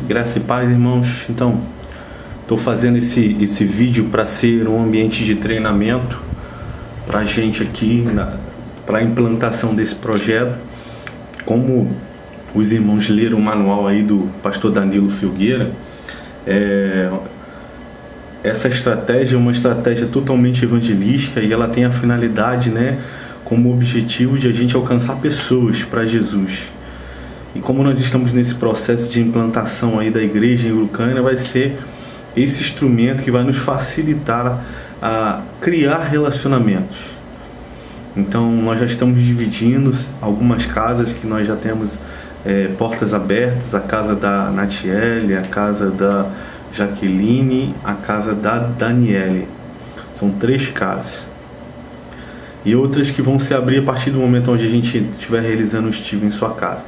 Graça e paz, irmãos. Então, estou fazendo esse vídeo para ser um ambiente de treinamento para a gente aqui, para a implantação desse projeto. Como os irmãos leram o manual aí do pastor Danilo Filgueira, essa estratégia é uma estratégia totalmente evangelística e ela tem a finalidade, como objetivo de a gente alcançar pessoas para Jesus. E como nós estamos nesse processo de implantação aí da igreja em Urucânia, vai ser esse instrumento que vai nos facilitar a criar relacionamentos. Então nós já estamos dividindo algumas casas que nós já temos portas abertas, a casa da Natiele, a casa da Jaqueline, a casa da Daniele. São 3 casas. E outras que vão se abrir a partir do momento onde a gente estiver realizando o estilo em sua casa.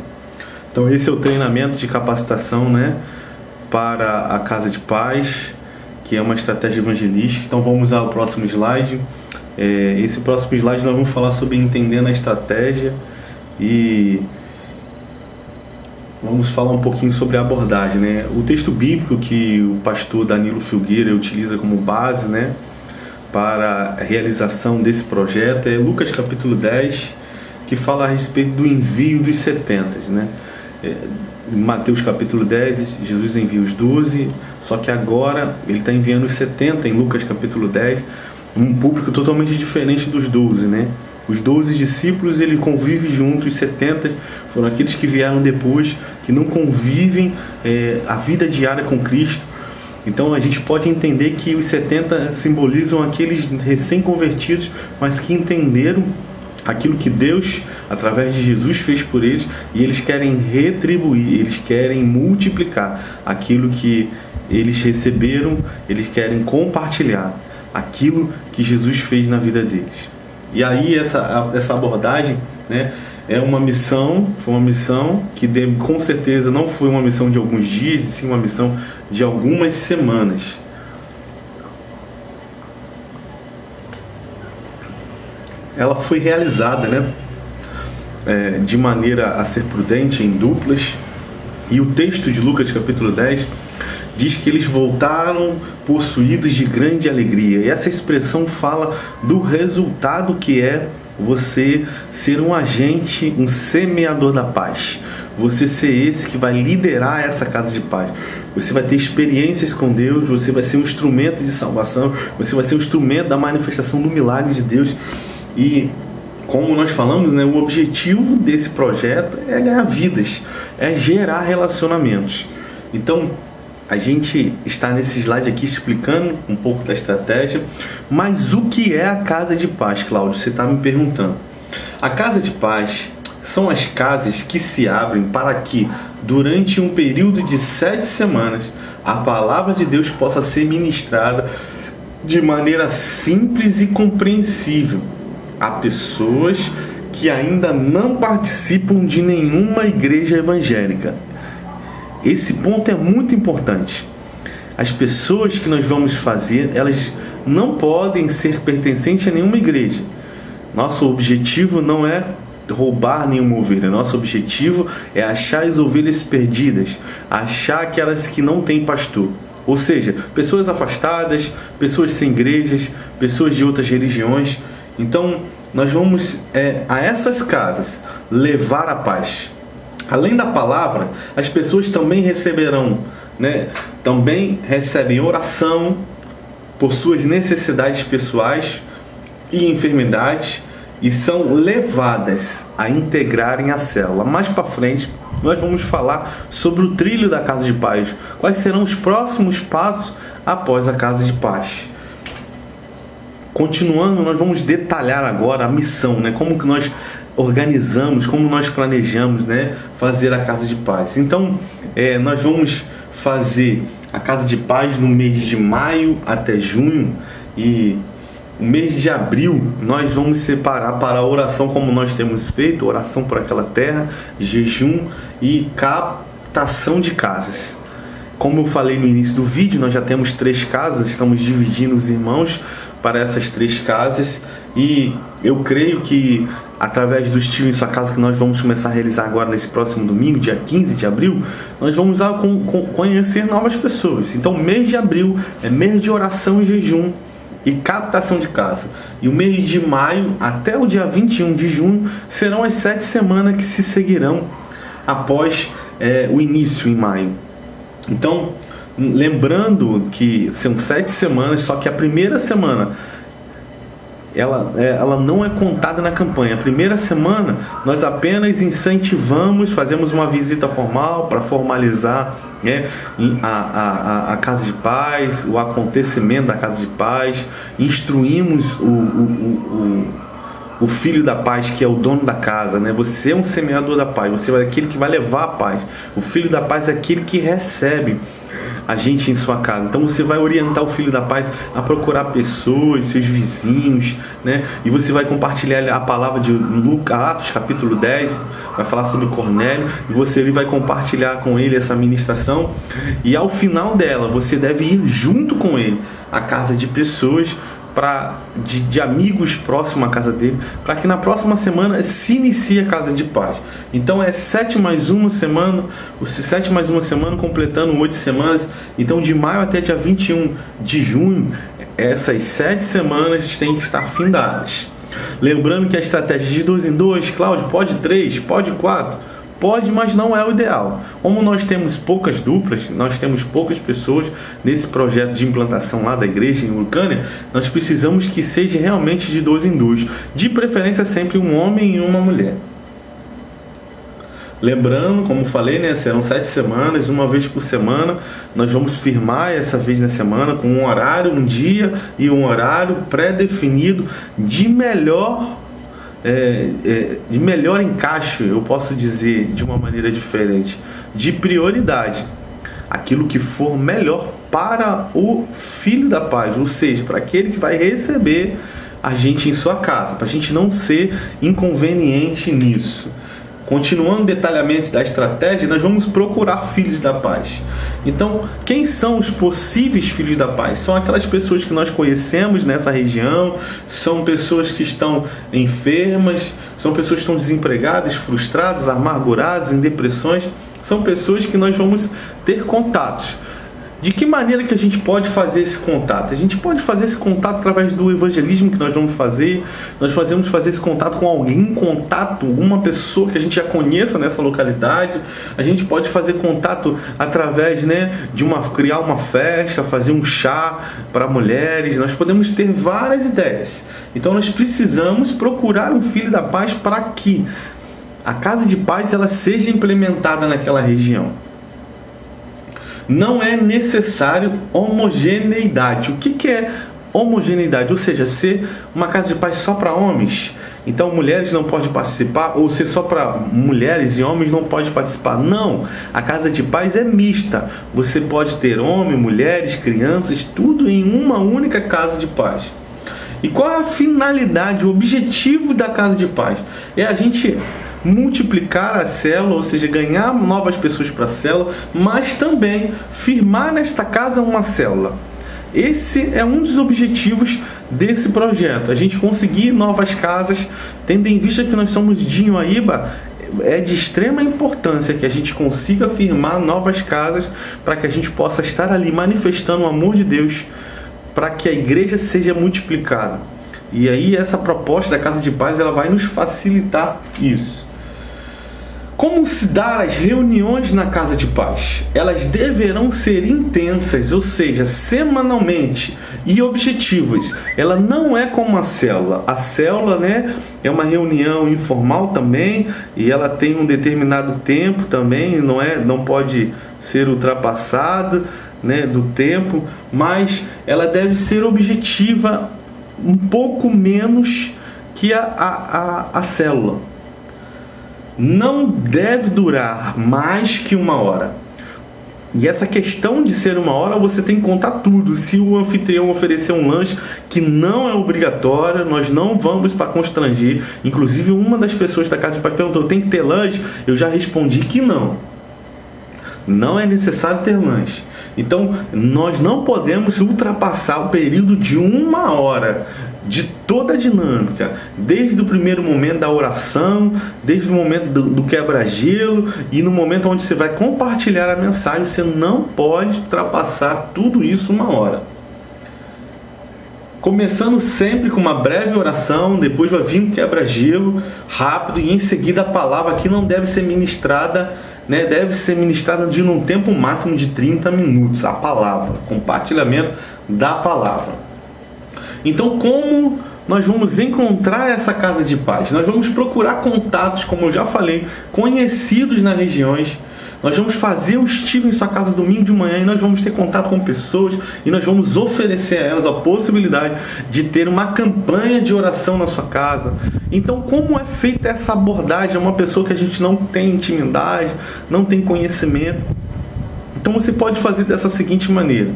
Então esse é o treinamento de capacitação, para a Casa de Paz, que é uma estratégia evangelística. Então vamos ao próximo slide. Esse próximo slide nós vamos falar sobre entendendo a estratégia e vamos falar um pouquinho sobre a abordagem. O texto bíblico que o pastor Danilo Filgueira utiliza como base, para a realização desse projeto é Lucas capítulo 10, que fala a respeito do envio dos 70. Em Mateus capítulo 10, Jesus envia os 12, só que agora ele está enviando os 70 em Lucas capítulo 10, um público totalmente diferente dos 12. Os 12 discípulos, ele convive junto, os 70 foram aqueles que vieram depois, que não convivem a vida diária com Cristo. Então a gente pode entender que os 70 simbolizam aqueles recém-convertidos, mas que entenderam aquilo que Deus, através de Jesus, fez por eles, e eles querem retribuir, eles querem multiplicar aquilo que eles receberam, eles querem compartilhar aquilo que Jesus fez na vida deles. E aí essa abordagem, é uma missão, foi uma missão que com certeza não foi uma missão de alguns dias, e sim uma missão de algumas semanas. Ela foi realizada, de maneira a ser prudente, em duplas, e o texto de Lucas capítulo 10 diz que eles voltaram possuídos de grande alegria, e essa expressão fala do resultado que é você ser um agente, um semeador da paz, você ser esse que vai liderar essa casa de paz. Você vai ter experiências com Deus, você vai ser um instrumento de salvação, você vai ser um instrumento da manifestação do milagre de Deus. E como nós falamos, o objetivo desse projeto é ganhar vidas, é gerar relacionamentos. Então a gente está nesse slide aqui explicando um pouco da estratégia. Mas o que é a Casa de Paz, Cláudio? Você está me perguntando. A Casa de Paz são as casas que se abrem para que, durante um período de 7 semanas, a palavra de Deus possa ser ministrada de maneira simples e compreensível a pessoas que ainda não participam de nenhuma igreja evangélica. Esse ponto é muito importante. As pessoas que nós vamos fazer, elas não podem ser pertencentes a nenhuma igreja. Nosso objetivo não é roubar nenhuma ovelha. Nosso objetivo é achar as ovelhas perdidas, achar aquelas que não têm pastor. Ou seja, pessoas afastadas, pessoas sem igrejas, pessoas de outras religiões. Então, nós vamos a essas casas levar a paz. Além da palavra, as pessoas também receberão, também recebem oração por suas necessidades pessoais e enfermidades e são levadas a integrarem a célula. Mais para frente, nós vamos falar sobre o trilho da Casa de Paz. Quais serão os próximos passos após a Casa de Paz? Continuando, nós vamos detalhar agora a missão, como que nós organizamos, como nós planejamos, fazer a Casa de Paz. Então, nós vamos fazer a Casa de Paz no mês de maio até junho, e o mês de abril nós vamos separar para a oração, como nós temos feito, oração por aquela terra, jejum e captação de casas. Como eu falei no início do vídeo, nós já temos 3 casas, estamos dividindo os irmãos para essas 3 casas, e eu creio que através do Estilo em Sua Casa, que nós vamos começar a realizar agora nesse próximo domingo, dia 15 de abril, nós vamos conhecer novas pessoas. Então, mês de abril é mês de oração e jejum e captação de casa. E o mês de maio até o dia 21 de junho serão as 7 semanas que se seguirão após o início em maio. Então, lembrando que são 7 semanas, só que a primeira semana ela não é contada na campanha. A primeira semana nós apenas incentivamos, fazemos uma visita formal para formalizar, né, a Casa de Paz, o acontecimento da Casa de Paz, instruímos o filho da paz, que é o dono da casa, né? Você é um semeador da paz, você é aquele que vai levar a paz. O filho da paz é aquele que recebe a gente em sua casa. Então você vai orientar o filho da paz a procurar pessoas, seus vizinhos, né? E você vai compartilhar a palavra de Lucas, Atos capítulo 10, vai falar sobre Cornélio, e você vai compartilhar com ele essa ministração, e ao final dela você deve ir junto com ele à casa de pessoas, de amigos próximos à casa dele, para que na próxima semana se inicie a Casa de Paz. Então é 7 mais uma semana, completando 8 semanas. Então de maio até dia 21 de junho, essas 7 semanas têm que estar findadas. Lembrando que a estratégia de 2 em 2, Cláudio, pode 3, pode 4, pode, mas não é o ideal. Como nós temos poucas duplas, nós temos poucas pessoas nesse projeto de implantação lá da igreja em Urcânia, nós precisamos que seja realmente de 2 em 2. De preferência sempre um homem e uma mulher. Lembrando, como falei, né, serão 7 semanas, uma vez por semana. Nós vamos firmar essa vez na semana com um horário, um dia e um horário pré-definido de melhor encaixe, eu posso dizer de uma maneira diferente, de prioridade, aquilo que for melhor para o filho da paz, ou seja, para aquele que vai receber a gente em sua casa, para a gente não ser inconveniente nisso. Continuando o detalhamento da estratégia, nós vamos procurar filhos da paz. Então, quem são os possíveis filhos da paz? São aquelas pessoas que nós conhecemos nessa região, são pessoas que estão enfermas, são pessoas que estão desempregadas, frustradas, amarguradas, em depressões. São pessoas que nós vamos ter contatos. De que maneira que a gente pode fazer esse contato? A gente pode fazer esse contato através do evangelismo que nós vamos fazer. Nós vamos fazer esse contato com alguém, uma pessoa que a gente já conheça nessa localidade. A gente pode fazer contato através, né, de criar uma festa, fazer um chá para mulheres. Nós podemos ter várias ideias. Então nós precisamos procurar um filho da paz para que a Casa de Paz ela seja implementada naquela região. Não é necessário homogeneidade. O que é homogeneidade? Ou seja, ser uma casa de paz só para homens, então mulheres não podem participar, ou ser só para mulheres e homens não podem participar. Não, a casa de paz é mista. Você pode ter homens, mulheres, crianças, tudo em uma única casa de paz. E qual é a finalidade, o objetivo da casa de paz? É a gente multiplicar a célula, ou seja, ganhar novas pessoas para a célula, mas também firmar nesta casa uma célula. Esse é um dos objetivos desse projeto, a gente conseguir novas casas, tendo em vista que nós somos de Inhoaíba. É de extrema importância que a gente consiga firmar novas casas para que a gente possa estar ali manifestando o amor de Deus, para que a igreja seja multiplicada. E aí essa proposta da Casa de Paz ela vai nos facilitar isso. Como se dar as reuniões na Casa de Paz? Elas deverão ser intensas, ou seja, semanalmente e objetivas. Ela não é como a célula. A célula, né, é uma reunião informal também, e ela tem um determinado tempo também, não pode ser ultrapassada, né, do tempo, mas ela deve ser objetiva um pouco menos que a célula. Não deve durar mais que 1 hora. E essa questão de ser 1 hora, você tem que contar tudo. Se o anfitrião oferecer um lanche que não é obrigatório, nós não vamos para constranger. Inclusive, uma das pessoas da Casa de Paz perguntou: tem que ter lanche? Eu já respondi que não. Não é necessário ter lanche. Então, nós não podemos ultrapassar o período de 1 hora. de toda a dinâmica, desde o primeiro momento da oração, desde o momento do quebra-gelo e no momento onde você vai compartilhar a mensagem. Você não pode ultrapassar tudo isso 1 hora. Começando sempre com uma breve oração, depois vai vir um quebra-gelo rápido e em seguida a palavra que não deve ser ministrada, né? Deve ser ministrada de um tempo máximo de 30 minutos, a palavra, compartilhamento da palavra. Então, como nós vamos encontrar essa casa de paz? Nós vamos procurar contatos, como eu já falei, conhecidos nas regiões. Nós vamos fazer o Steve em sua casa domingo de manhã e nós vamos ter contato com pessoas e nós vamos oferecer a elas a possibilidade de ter uma campanha de oração na sua casa. Então, como é feita essa abordagem? É uma pessoa que a gente não tem intimidade, não tem conhecimento. Então, você pode fazer dessa seguinte maneira.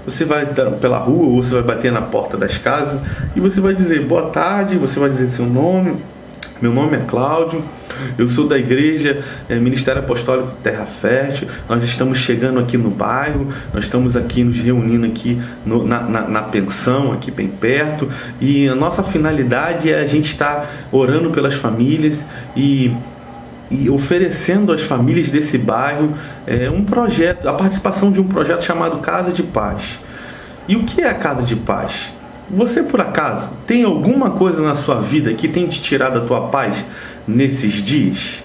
Você vai pela rua ou você vai bater na porta das casas e você vai dizer boa tarde, você vai dizer seu nome. Meu nome é Cláudio, eu sou da igreja Ministério Apostólico Terra Fértil. Nós estamos chegando aqui no bairro, nós estamos aqui nos reunindo aqui na pensão, aqui bem perto. E a nossa finalidade é a gente estar orando pelas famílias e oferecendo às famílias desse bairro um projeto, a participação de um projeto chamado Casa de Paz. E o que é a Casa de Paz? Você, por acaso, tem alguma coisa na sua vida que tem te tirado a tua paz nesses dias?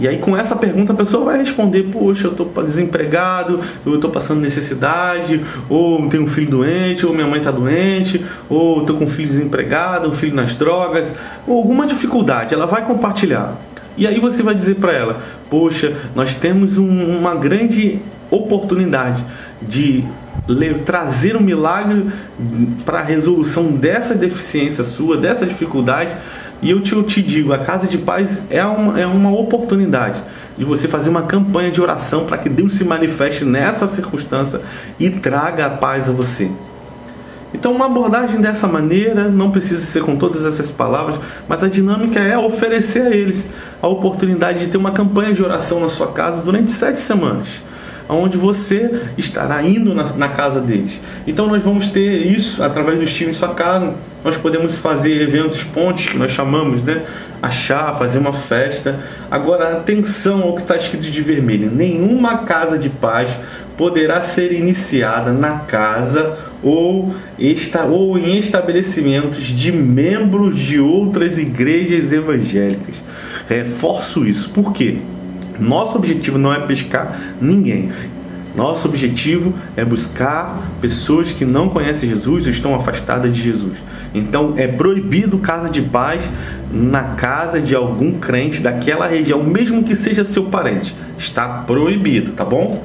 E aí, com essa pergunta, a pessoa vai responder: poxa, eu estou desempregado, eu estou passando necessidade, ou tenho um filho doente, ou minha mãe está doente, ou estou com um filho desempregado, um filho nas drogas, ou alguma dificuldade. Ela vai compartilhar. E aí você vai dizer para ela: poxa, nós temos uma grande oportunidade de trazer um milagre para a resolução dessa deficiência sua, dessa dificuldade. E eu te digo, a Casa de Paz é uma oportunidade de você fazer uma campanha de oração para que Deus se manifeste nessa circunstância e traga a paz a você. Então, uma abordagem dessa maneira não precisa ser com todas essas palavras, mas a dinâmica é oferecer a eles a oportunidade de ter uma campanha de oração na sua casa durante 7 semanas, onde você estará indo na casa deles. Então nós vamos ter isso através do Steve em sua casa. Nós podemos fazer eventos pontes, que nós chamamos, né? Achar, fazer uma festa. Agora, atenção ao que está escrito de vermelho: nenhuma casa de paz poderá ser iniciada na casa ou em estabelecimentos de membros de outras igrejas evangélicas. Reforço isso. Por quê? Nosso objetivo não é pescar ninguém. Nosso objetivo é buscar pessoas que não conhecem Jesus ou estão afastadas de Jesus. Então é proibido casa de paz na casa de algum crente daquela região, mesmo que seja seu parente. Está proibido, tá bom?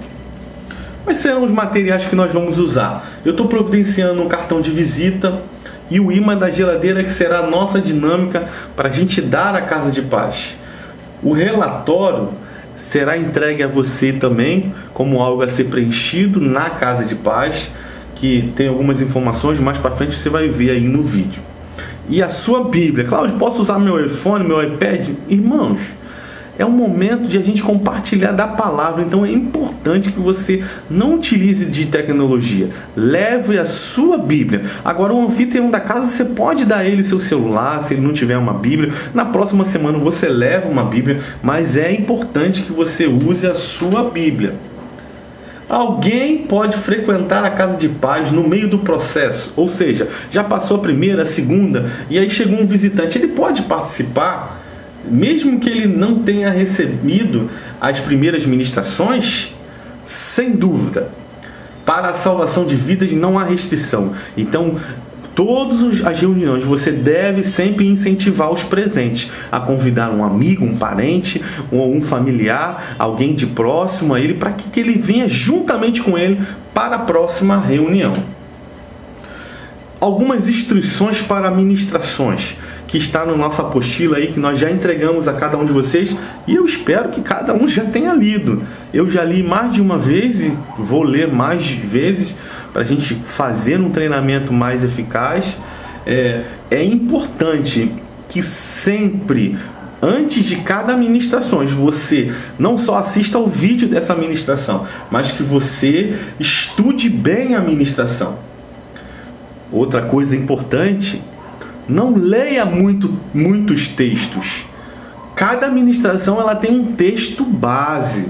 Quais serão os materiais que nós vamos usar? Eu estou providenciando um cartão de visita e o imã da geladeira, que será a nossa dinâmica para a gente dar a casa de paz. O relatório será entregue a você também como algo a ser preenchido na Casa de Paz, que tem algumas informações, mais para frente você vai ver aí no vídeo. E a sua Bíblia. Cláudio, posso usar meu iPhone, meu iPad? Irmãos, é um momento de a gente compartilhar da palavra, então é importante que você não utilize de tecnologia. Leve a sua Bíblia. Agora, o anfitrião da casa, você pode dar a ele seu celular, se ele não tiver uma Bíblia. Na próxima semana você leva uma Bíblia, mas é importante que você use a sua Bíblia. Alguém pode frequentar a Casa de Paz no meio do processo, ou seja, já passou a primeira, a segunda, e aí chegou um visitante. Ele pode participar, mesmo que ele não tenha recebido as primeiras ministrações? Sem dúvida. Para a salvação de vidas não há restrição. Então, todas as reuniões você deve sempre incentivar os presentes a convidar um amigo, um parente ou um familiar, alguém de próximo a ele, para que ele venha juntamente com ele para a próxima reunião. Algumas instruções para ministrações que está na nossa apostila aí, que nós já entregamos a cada um de vocês, e eu espero que cada um já tenha lido. Eu já li mais de uma vez e vou ler mais vezes para a gente fazer um treinamento mais eficaz. É importante que sempre, antes de cada ministração, você não só assista ao vídeo dessa ministração, mas que você estude bem a ministração. Outra coisa importante, não leia muitos textos. Cada ministração ela tem um texto base,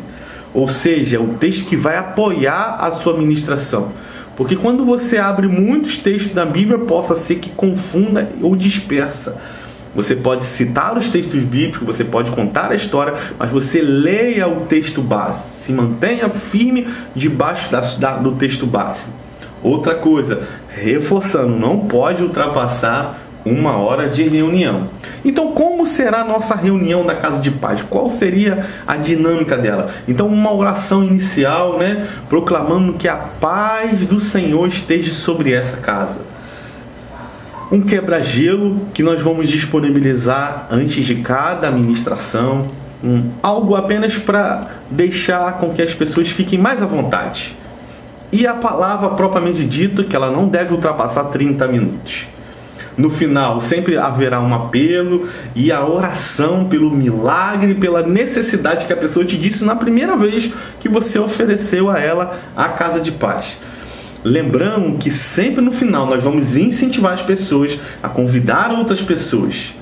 ou seja, o texto que vai apoiar a sua ministração. Porque quando você abre muitos textos da Bíblia, possa ser que confunda ou dispersa. Você pode citar os textos bíblicos, você pode contar a história, mas você leia o texto base. Se mantenha firme debaixo do texto base. Outra coisa, reforçando, não pode ultrapassar 1 hora de reunião. Então, como será a nossa reunião da Casa de Paz? Qual seria a dinâmica dela? Então, uma oração inicial, proclamando que a paz do Senhor esteja sobre essa casa. Um quebra-gelo que nós vamos disponibilizar antes de cada ministração. Algo apenas para deixar com que as pessoas fiquem mais à vontade. E a palavra propriamente dita, que ela não deve ultrapassar 30 minutos. No final, sempre haverá um apelo e a oração pelo milagre, pela necessidade que a pessoa te disse na primeira vez que você ofereceu a ela a Casa de Paz. Lembrando que sempre no final nós vamos incentivar as pessoas a convidar outras pessoas.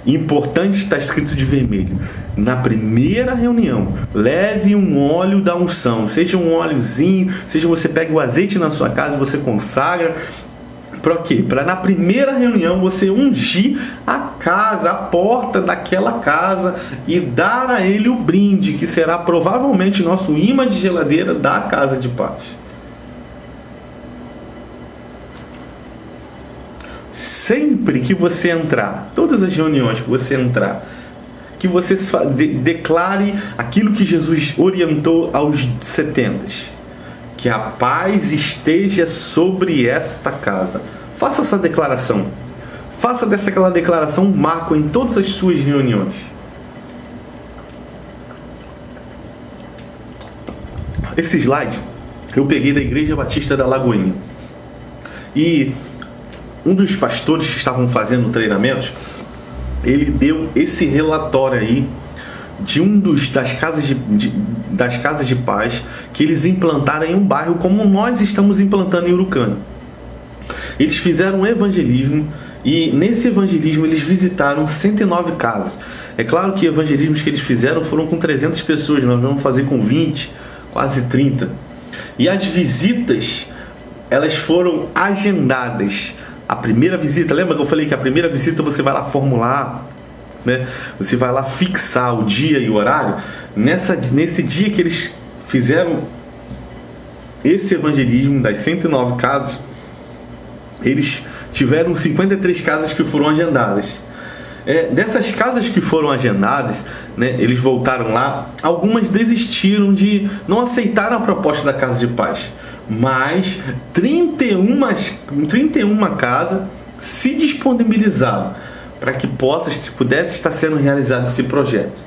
Importante, está escrito de vermelho. Na primeira reunião, leve um óleo da unção, seja um óleozinho, seja você pega o azeite na sua casa e você consagra. Para quê? Para na primeira reunião você ungir a casa, a porta daquela casa e dar a ele o brinde, que será provavelmente nosso imã de geladeira da Casa de Paz. Sempre que você entrar, todas as reuniões que você entrar, que você declare aquilo que Jesus orientou aos 70. Que a paz esteja sobre esta casa. Faça essa declaração. Faça dessa declaração um marco em todas as suas reuniões. Esse slide eu peguei da Igreja Batista da Lagoinha. E um dos pastores que estavam fazendo treinamentos, ele deu esse relatório aí de das casas de paz que eles implantaram em um bairro como nós estamos implantando em Urucânia. Eles fizeram um evangelismo e nesse evangelismo eles visitaram 109 casas. É claro que evangelismos que eles fizeram foram com 300 pessoas, nós vamos fazer com 20, quase 30. E as visitas, elas foram agendadas. A primeira visita, lembra que eu falei que a primeira visita você vai lá formular, você vai lá fixar o dia e o horário. Nesse dia que eles fizeram esse evangelismo das 109 casas, eles tiveram 53 casas que foram agendadas. Dessas casas que foram agendadas, eles voltaram lá, algumas desistiram não aceitaram a proposta da Casa de Paz, mas 31 casas se disponibilizaram para que pudesse estar sendo realizado esse projeto.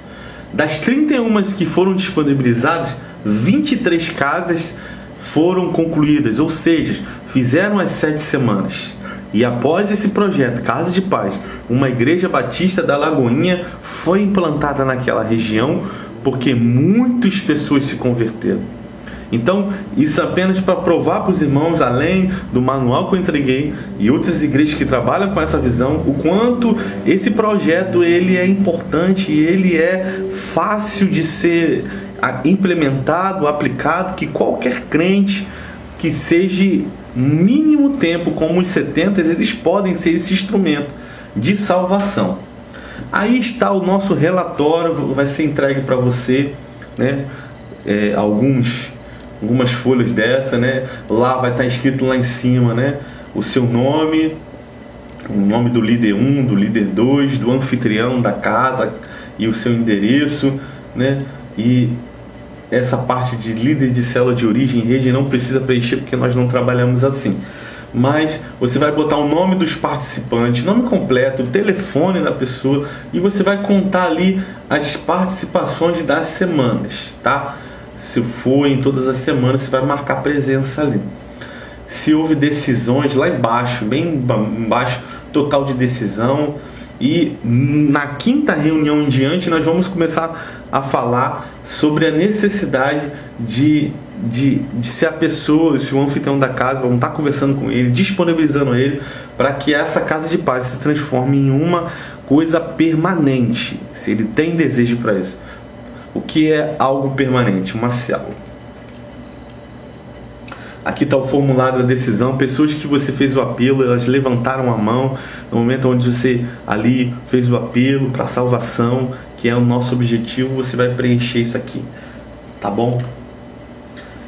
Das 31 que foram disponibilizadas, 23 casas foram concluídas, ou seja, fizeram as 7 semanas. E após esse projeto, Casa de Paz, uma igreja batista da Lagoinha foi implantada naquela região, porque muitas pessoas se converteram. Então, isso apenas para provar para os irmãos, além do manual que eu entreguei e outras igrejas que trabalham com essa visão, o quanto esse projeto ele é importante e ele é fácil de ser implementado, aplicado, que qualquer crente que seja mínimo tempo, como os 70, eles podem ser esse instrumento de salvação. Aí está o nosso relatório, vai ser entregue para você, algumas folhas dessa, lá vai estar escrito lá em cima, o seu nome, o nome do líder 1, do líder 2, do anfitrião da casa e o seu endereço, e essa parte de líder de célula de origem e rede não precisa preencher porque nós não trabalhamos assim. Mas você vai botar o nome dos participantes, nome completo, o telefone da pessoa e você vai contar ali as participações das semanas, tá? Se for em todas as semanas, você vai marcar presença ali. Se houve decisões, lá embaixo, bem embaixo, total de decisão, E na quinta reunião em diante nós vamos começar a falar sobre a necessidade de se a pessoa, se o anfitrião da casa, vamos estar conversando com ele, disponibilizando ele para que essa casa de paz se transforme em uma coisa permanente, se ele tem desejo para isso. O que é algo permanente? Uma célula. Aqui está o formulário da decisão. Pessoas que você fez o apelo, elas levantaram a mão no momento onde você ali fez o apelo para a salvação, que é o nosso objetivo. Você vai preencher isso aqui, tá bom?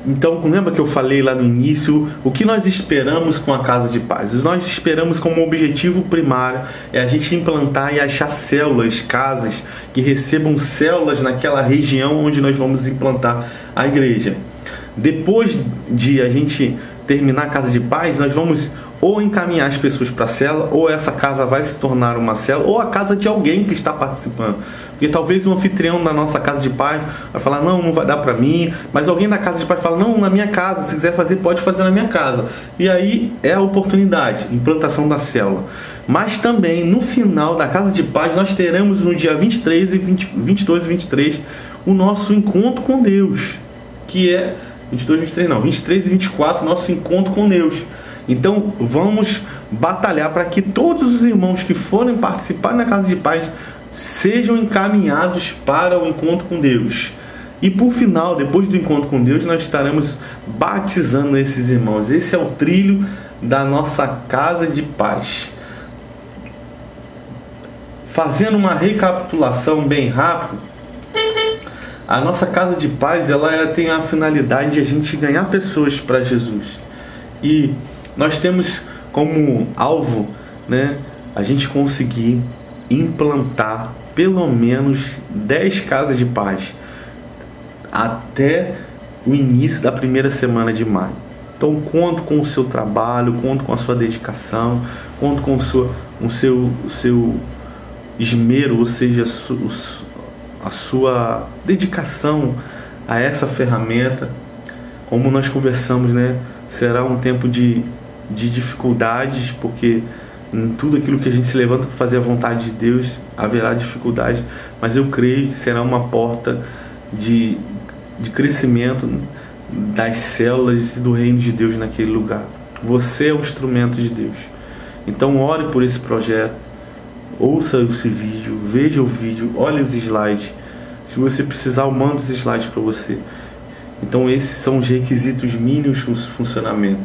Então, lembra que eu falei lá no início, o que nós esperamos com a Casa de Paz? Nós esperamos como objetivo primário é a gente implantar e achar células, casas que recebam células naquela região onde nós vamos implantar a igreja. Depois de a gente terminar a Casa de Paz, nós vamos ou encaminhar as pessoas para a célula, ou essa casa vai se tornar uma célula, ou a casa de alguém que está participando. Porque talvez o anfitrião da nossa Casa de Paz vai falar, não vai dar para mim, mas alguém da Casa de Paz fala, não, na minha casa, se quiser fazer, pode fazer na minha casa. E aí é a oportunidade, implantação da célula. Mas também, no final da Casa de Paz, nós teremos no dia 22 e 23, o nosso encontro com Deus, que é 23 e 24, nosso encontro com Deus. Então vamos batalhar para que todos os irmãos que forem participar na Casa de Paz sejam encaminhados para o encontro com Deus. E por final, depois do encontro com Deus, nós estaremos batizando esses irmãos. Esse é o trilho da nossa Casa de Paz. Fazendo uma recapitulação bem rápida, a nossa Casa de Paz, ela tem a finalidade de a gente ganhar pessoas para Jesus. E nós temos como alvo, né, a gente conseguir implantar pelo menos 10 casas de paz até o início da primeira semana de maio. Então conto com o seu trabalho, conto com a sua dedicação, conto com o seu esmero, ou seja, a sua dedicação a essa ferramenta. Como nós conversamos, né, será um tempo de dificuldades, porque em tudo aquilo que a gente se levanta para fazer a vontade de Deus haverá dificuldade, mas eu creio que será uma porta de crescimento das células e do reino de Deus naquele lugar. Você é um instrumento de Deus. Então ore por esse projeto, ouça esse vídeo, veja o vídeo, olhe os slides. Se você precisar, eu mando os slides para você. Então esses são os requisitos mínimos do funcionamento,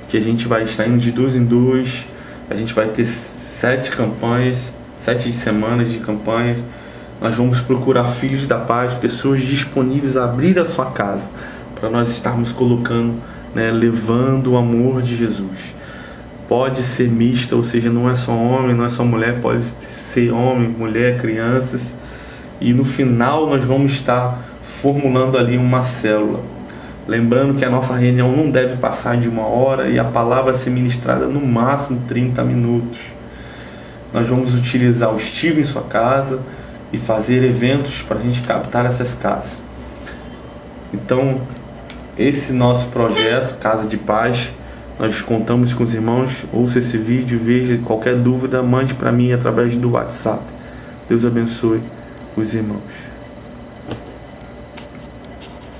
que a gente vai estar indo de 2 em 2, a gente vai ter 7 campanhas, 7 semanas de campanhas. Nós vamos procurar filhos da paz, pessoas disponíveis a abrir a sua casa, para nós estarmos colocando, né, levando o amor de Jesus. Pode ser mista, ou seja, não é só homem, não é só mulher, pode ser homem, mulher, crianças. E no final nós vamos estar formulando ali uma célula. Lembrando que a nossa reunião não deve passar de 1 hora e a palavra ser ministrada no máximo 30 minutos. Nós vamos utilizar o Steve em sua casa e fazer eventos para a gente captar essas casas. Então, esse nosso projeto, Casa de Paz, nós contamos com os irmãos. Ouça esse vídeo, veja, qualquer dúvida, mande para mim através do WhatsApp. Deus abençoe os irmãos.